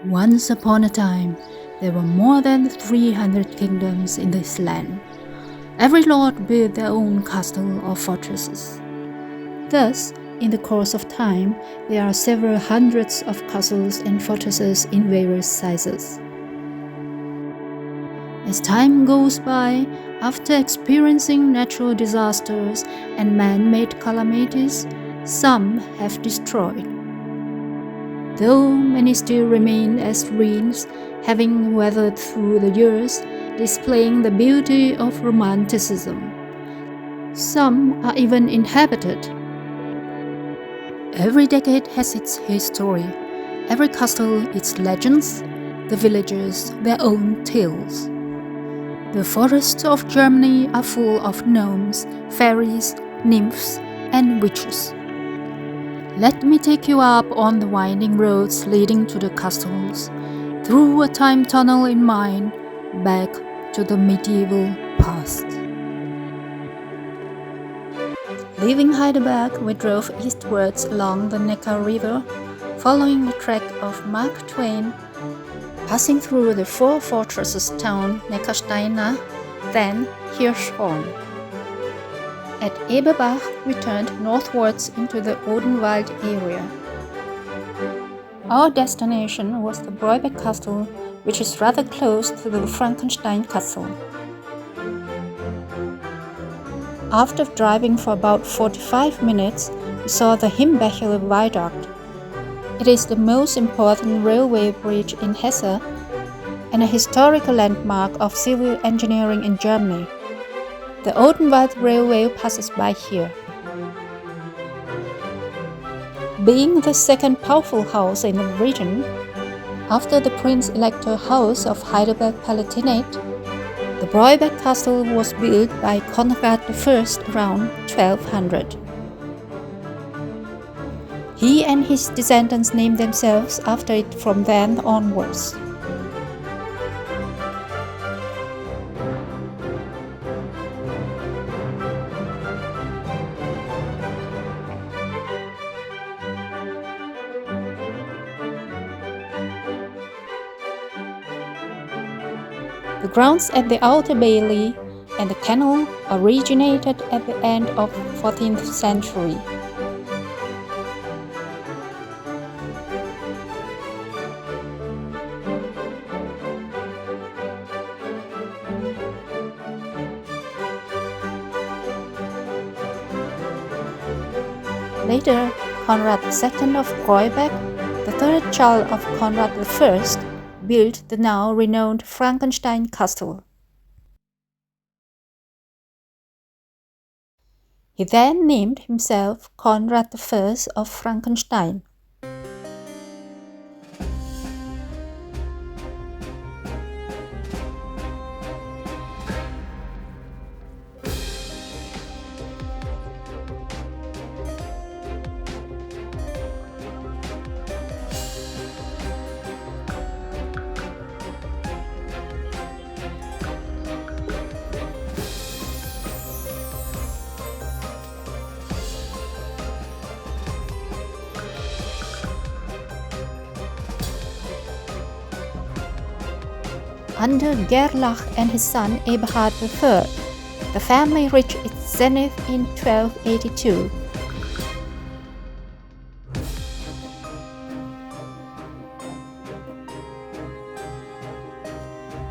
Once upon a time, there were more than 300 kingdoms in this land. Every lord built their own castle or fortresses. Thus, in the course of time, there are several hundreds of castles and fortresses in various sizes. As time goes by, after experiencing natural disasters and man-made calamities, some have destroyed. Though many still remain as ruins, having weathered through the years, displaying the beauty of romanticism. Some are even inhabited. Every decade has its history, every castle its legends, the villagers their own tales. The forests of Germany are full of gnomes, fairies, nymphs, and witches. Let me take you up on the winding roads leading to the castles, through a time tunnel in mind, back to the medieval past. Leaving Heidelberg, we drove eastwards along the Neckar River, following the track of Mark Twain, passing through the four fortresses town Neckarstein, then Hirschhorn. At Eberbach, we turned northwards into the Odenwald area. Our destination was the Breuberg castle, which is rather close to the Frankenstein castle. After driving for about 45 minutes, we saw the Himbecher Viaduct. It is the most important railway bridge in Hesse and a historical landmark of civil engineering in Germany. The Odenwald Railway passes by here. Being the second powerful house in the region, after the Prince-Elector House of Heidelberg-Palatinate, the Breuberg Castle was built by Conrad I around 1200. He and his descendants named themselves after it from then onwards. The grounds at the Outer Bailey and the canal originated at the end of the 14th century. Later, Conrad II of Breuberg, the third child of Conrad I, built the now renowned Frankenstein castle. He then named himself Conrad I of Frankenstein. Under Gerlach and his son Eberhard III, the family reached its zenith in 1282.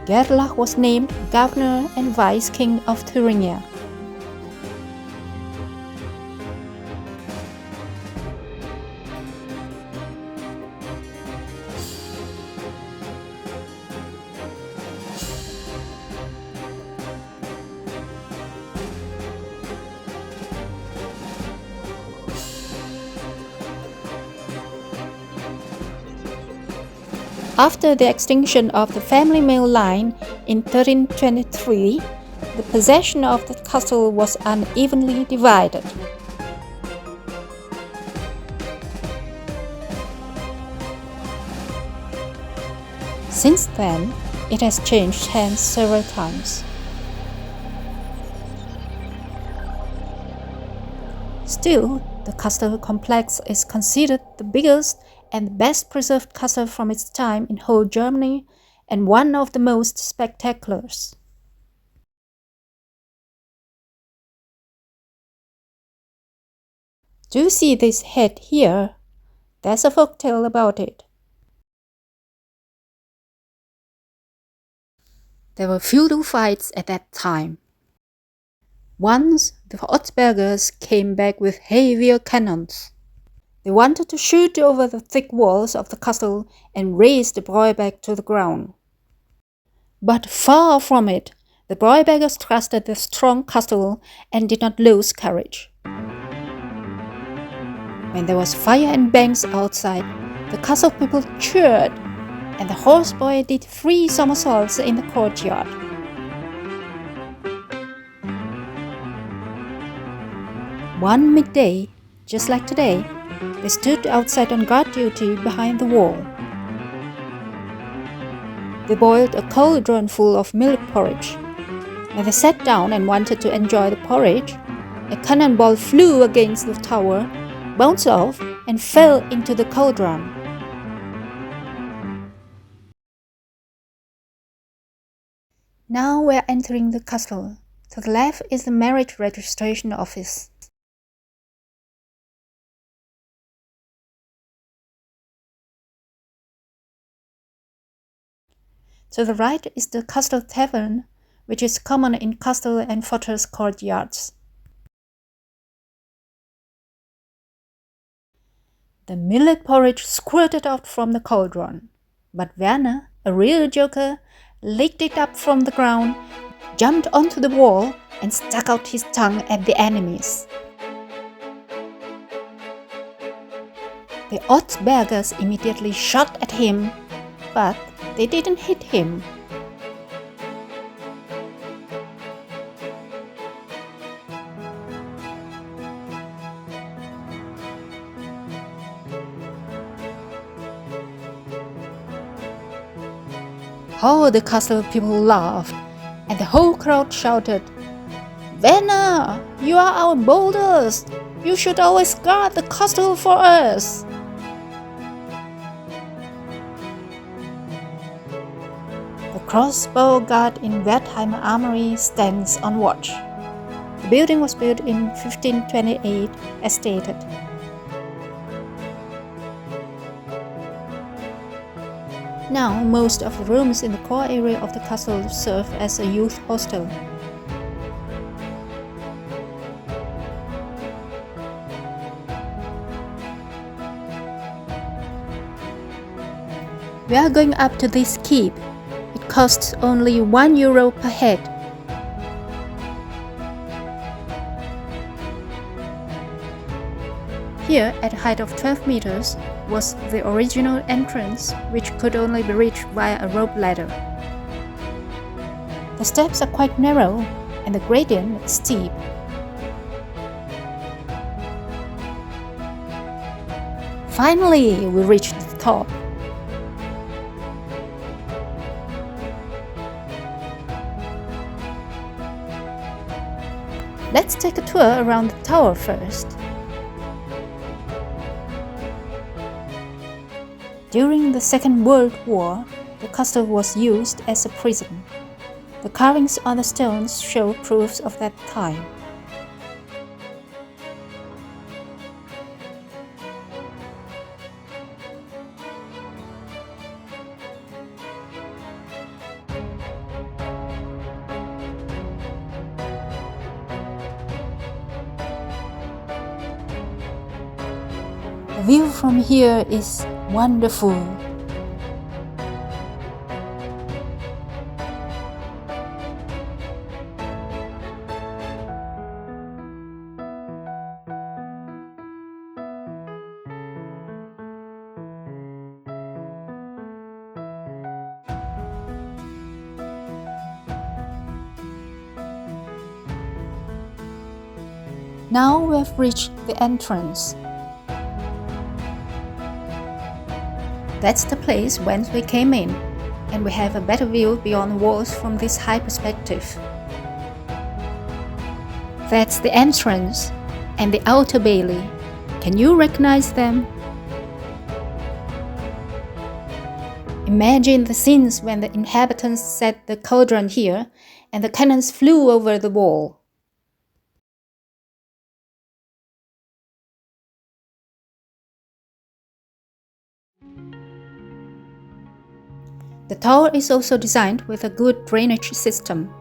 Gerlach was named governor and vice-king of Thuringia. After the extinction of the family male line in 1323, the possession of the castle was unevenly divided. Since then, it has changed hands several times. Still, the castle complex is considered the biggest and the best preserved castle from its time in whole Germany, and one of the most spectacular. Do you see this head here? There's a folktale about it. There were feudal fights at that time. Once, the Otzbergers came back with heavier cannons. They wanted to shoot over the thick walls of the castle and raze the Breuberg to the ground. But far from it, the Breubergers trusted the strong castle and did not lose courage. When there was fire and bangs outside, the castle people cheered, and the horseboy did 3 somersaults in the courtyard. One midday, just like today, they stood outside on guard duty behind the wall. They boiled a cauldron full of millet porridge. When they sat down and wanted to enjoy the porridge, a cannonball flew against the tower, bounced off, and fell into the cauldron. Now we are entering the castle. To the left is the marriage registration office. To the right is the castle tavern, which is common in castle and fortress courtyards. The millet porridge squirted out from the cauldron, but Werner, a real joker, licked it up from the ground, jumped onto the wall, and stuck out his tongue at the enemies. The Otzbergers immediately shot at him, but they didn't hit him. How the castle people laughed, and the whole crowd shouted, "Werner, you are our boldest! You should always guard the castle for us!" The crossbow guard in Wertheimer Armory stands on watch. The building was built in 1528, as stated. Now, most of the rooms in the core area of the castle serve as a youth hostel. We are going up to this keep. It costs only €1 per head. Here, at a height of 12 meters, was the original entrance, which could only be reached via a rope ladder. The steps are quite narrow, and the gradient steep. Finally, we reached the top. Let's take a tour around the tower first. During the Second World War, the castle was used as a prison. The carvings on the stones show proofs of that time. The view from here is wonderful. Now we have reached the entrance. That's the place whence we came in, and we have a better view beyond the walls from this high perspective. That's the entrance and the outer bailey. Can you recognize them? Imagine the scenes when the inhabitants set the cauldron here and the cannons flew over the wall. The tower is also designed with a good drainage system.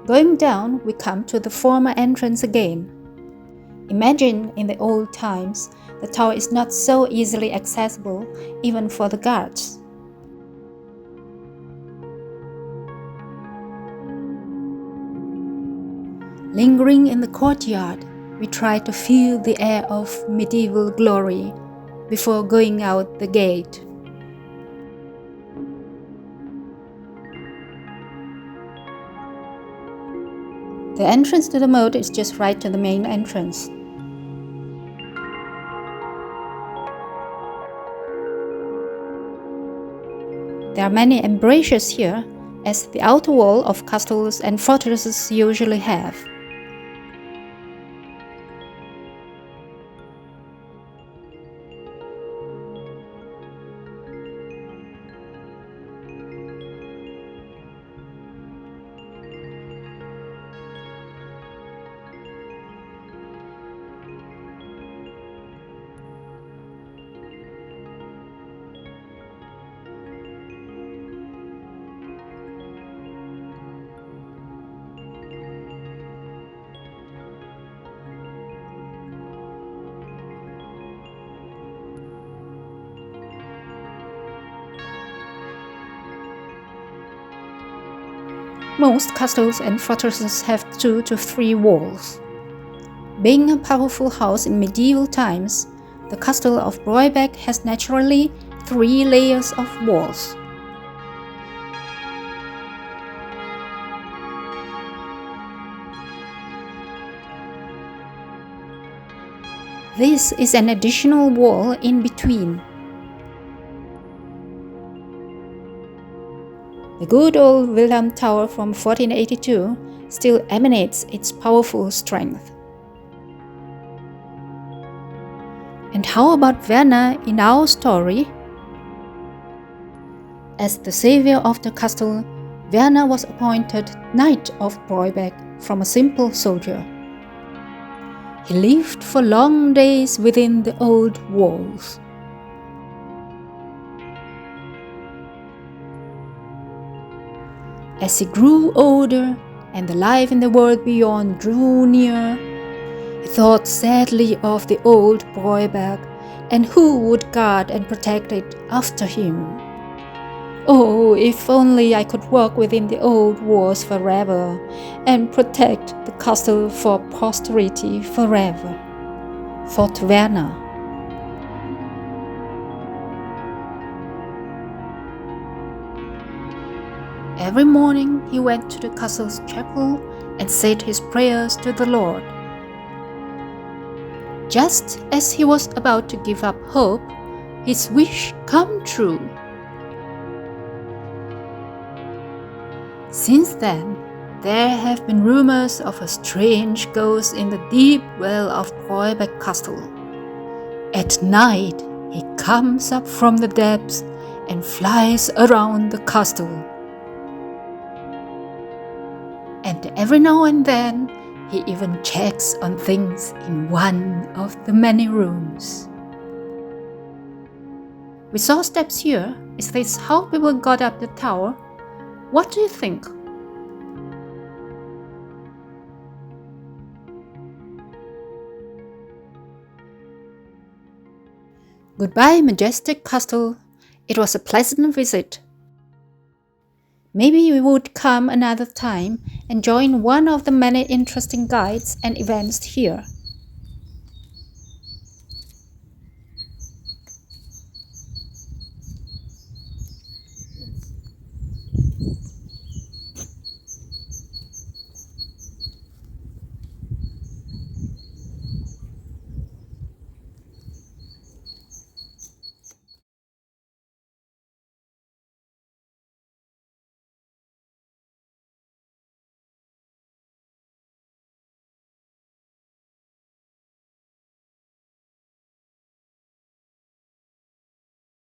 Going down, we come to the former entrance again. Imagine in the old times, the tower is not so easily accessible even for the guards. Lingering in the courtyard, we try to feel the air of medieval glory before going out the gate. The entrance to the moat is just right to the main entrance. There are many embrasures here, as the outer wall of castles and fortresses usually have. Most castles and fortresses have 2 to 3 walls. Being a powerful house in medieval times, the castle of Breuberg has naturally 3 layers of walls. This is an additional wall in between. The good old Wilhelm Tower from 1482 still emanates its powerful strength. And how about Werner in our story? As the savior of the castle, Werner was appointed Knight of Breuberg from a simple soldier. He lived for long days within the old walls. As he grew older and the life in the world beyond drew near, he thought sadly of the old Breuberg and who would guard and protect it after him. Oh, if only I could walk within the old walls forever and protect the castle for posterity forever, thought Werner. Every morning he went to the castle's chapel and said his prayers to the Lord. Just as he was about to give up hope, his wish came true. Since then, there have been rumors of a strange ghost in the deep well of Breuberg Castle. At night, he comes up from the depths and flies around the castle. And every now and then, he even checks on things in one of the many rooms. We saw steps here. Is this how people got up the tower? What do you think? Goodbye, majestic castle. It was a pleasant visit. Maybe we would come another time and join one of the many interesting guides and events here.